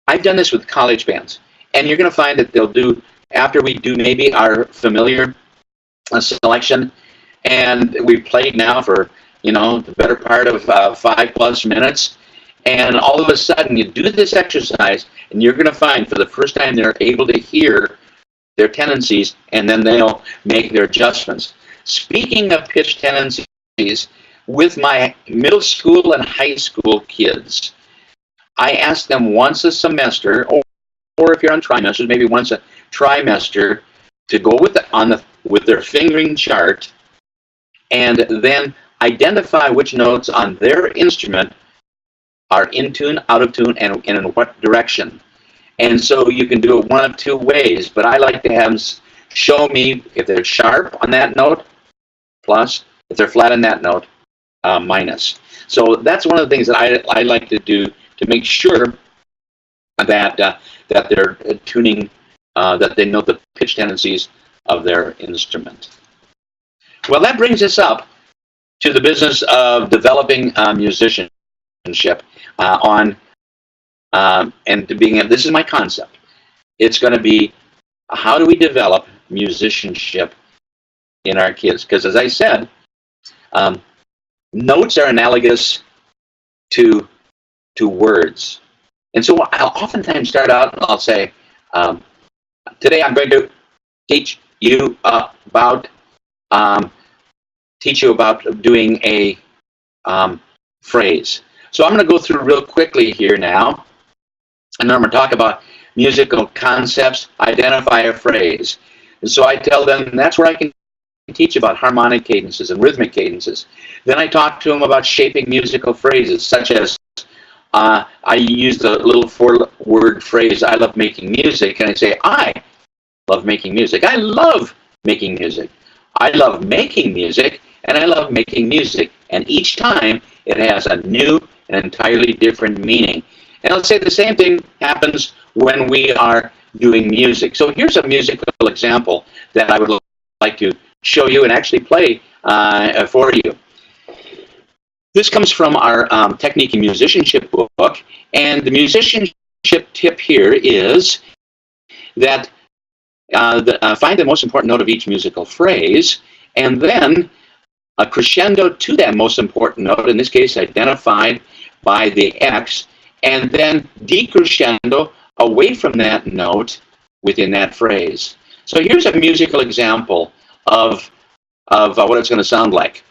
I've done this with college bands, and you're going to find that they'll do, after we do maybe our familiar selection, and we've played now for you know, the better part of 5+ minutes. And all of a sudden, you do this exercise, and you're going to find for the first time they're able to hear their tendencies, and then they'll make their adjustments. Speaking of pitch tendencies, with my middle school and high school kids, I ask them once a semester, or if you're on trimesters, maybe once a trimester, to go with their fingering chart and then identify which notes on their instrument are in tune, out of tune, and in what direction. And so you can do it one of two ways, but I like to have them show me if they're sharp on that note, plus, if they're flat on that note, minus. So that's one of the things that I like to do to make sure that that they're tuning, that they know the pitch tendencies of their instrument. Well, that brings us up to the business of developing musicianship and being. This is my concept. It's going to be, how do we develop musicianship in our kids? Because as I said, notes are analogous to words. And so I'll oftentimes start out and I'll say, today I'm going to teach you about doing a phrase. So I'm going to go through real quickly here now, and then I'm going to talk about musical concepts, identify a phrase. And so I tell them that's where I can teach about harmonic cadences and rhythmic cadences. Then I talk to them about shaping musical phrases, such as I use the little 4-word phrase, I love making music, and I say, I love making music. I love making music. I love making music, and I love making music. And each time it has a new and entirely different meaning. And I'll say the same thing happens when we are doing music. So here's a musical example that I would like to show you and actually play for you. This comes from our Technique in Musicianship book, and the musicianship tip here is that find the most important note of each musical phrase, and then a crescendo to that most important note, in this case identified by the X, and then decrescendo away from that note within that phrase. So here's a musical example of what it's going to sound like.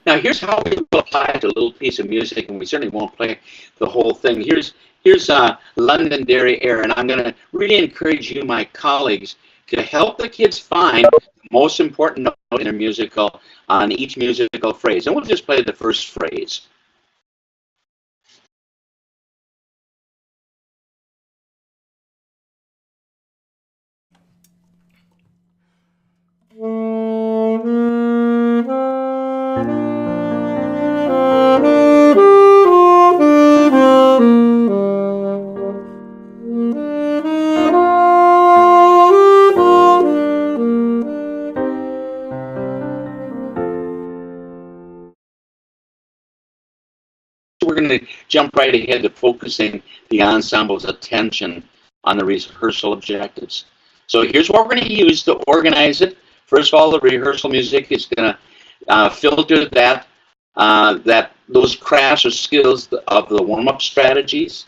Now here's how we will apply it to a little piece of music, and we certainly won't play the whole thing. Here's Londonderry Air, and I'm going to really encourage you, my colleagues, to help the kids find the most important note in their musical on each musical phrase. And we'll just play the first phrase. We're going to jump right ahead to focusing the ensemble's attention on the rehearsal objectives. So here's what we're going to use to organize it. First of all, the rehearsal music is going to filter those crafts or skills of the warm-up strategies.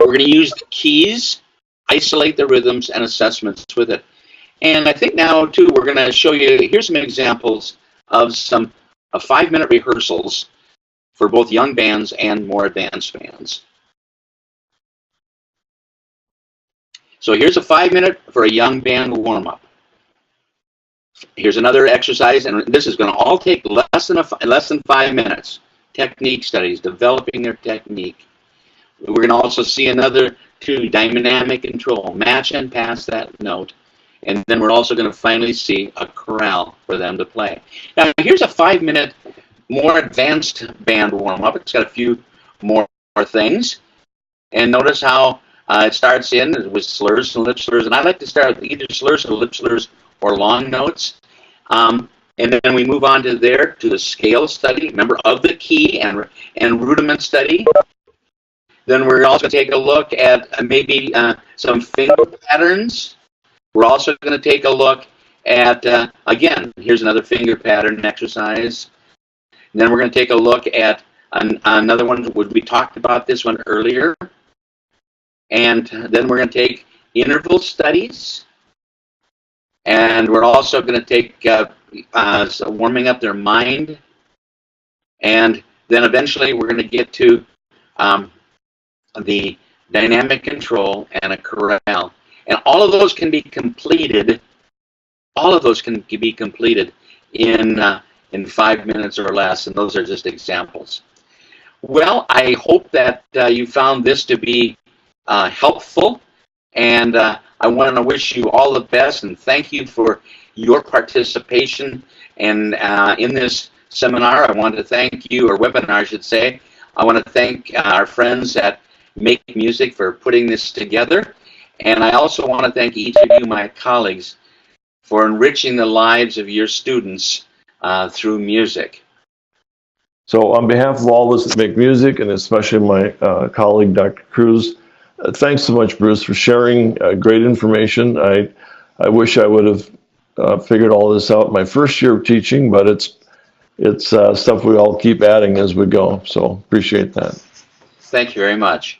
We're going to use the keys, isolate the rhythms and assessments with it. And I think now, too, we're going to show you, here's some examples of some 5-minute rehearsals for both young bands and more advanced bands. So here's a 5-minute for a young band warm-up. Here's another exercise, and this is going to all take less than 5 minutes. Technique studies, developing their technique. We're going to also see another 2, dynamic control, match and pass that note. And then we're also going to finally see a chorale for them to play. Now, here's a 5-minute, more advanced band warm-up. It's got a few more things. And notice how it starts in with slurs and lip slurs. And I like to start with either slurs or lip slurs or long notes. And then we move on to the scale study, remember, of the key and rudiment study. Then we're also going to take a look at maybe some finger patterns. We're also going to take a look at, again, here's another finger pattern exercise. And then we're going to take a look at another one. We talked about this one earlier. And then we're going to take interval studies. And we're also going to take warming up their mind. And then eventually we're going to get to the dynamic control and a chorale. And all of those can be completed. All of those can be completed in 5 minutes or less. And those are just examples. Well, I hope that you found this to be helpful. And I want to wish you all the best and thank you for your participation. And in this seminar, I want to thank you, or webinar, I should say. I want to thank our friends at Make Music for putting this together. And I also want to thank each of you, my colleagues, for enriching the lives of your students through music. So on behalf of all of us that make music, and especially my colleague, Dr. Cruz, thanks so much, Bruce, for sharing great information. I wish I would have figured all this out my first year of teaching, but it's stuff we all keep adding as we go. So appreciate that. Thank you very much.